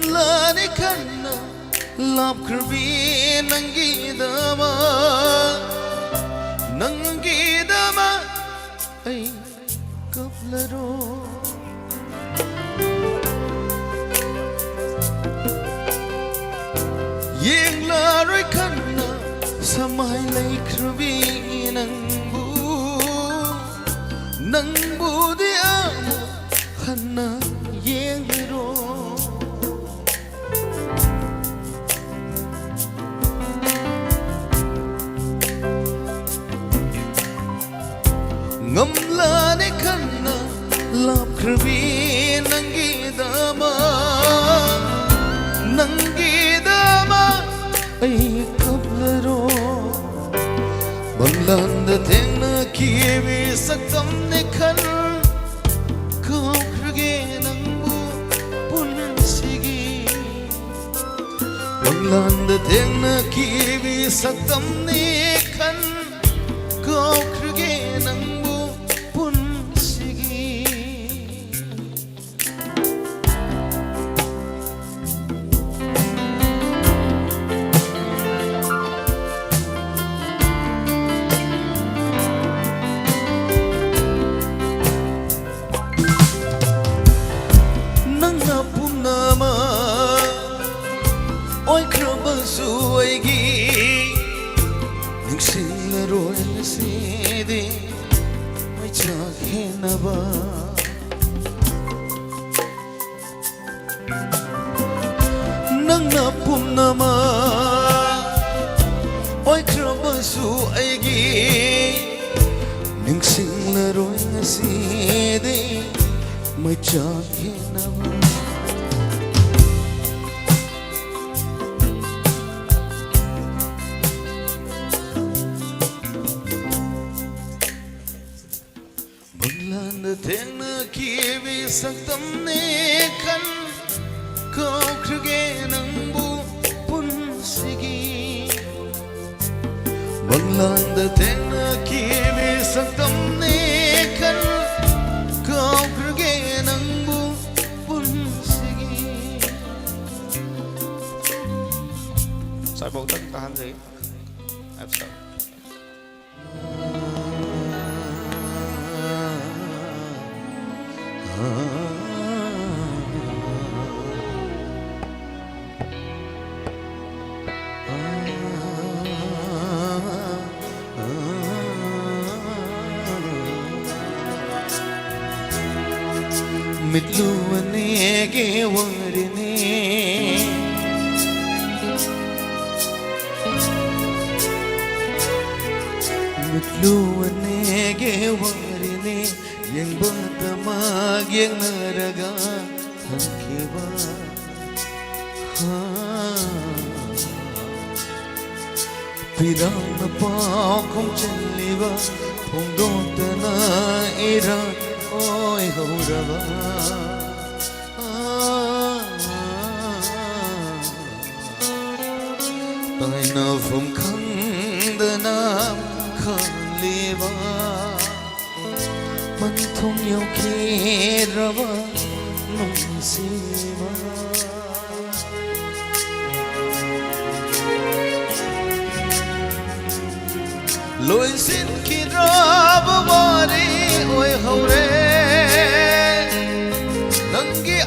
Ngamlani kanna lap kirbi nangidama ay kaplaro Yeng laroy kanna samay lay kirbi nangbu di amo hana yeng laro Ngamlani kanna lap kirbi nangidama ay kaplaro Banglanda tengna kiwi saktam ne khan Kau krage nangbu pulsigi Banglanda tengna kiwi saktam ne khan Kau krage nangbu pulsigi Oi kraba suaigi Ningsing laroy na sidi May tsake na ba Nang napum naman Oi kraba suaigi Ningsing laroy na sidi May tsake na ba Banglanda tengna kiwi saktam ne khan Kau krage nangbu pulsigi Banglanda tengna kiwi saktam ne khan Kau krage nangbu pulsigi Sorry po, tahan sa'yo I'm sorry Mitluwanege warine Mitluwanege warine Yang batamag yang naraga Hankiba Pirang na pao kong chaliba Kung dota na iran Oi haurava Tay na vom khandanam khaliva Man thong yaw kirava nungsima Loi sin kirava wari oi haure Nangi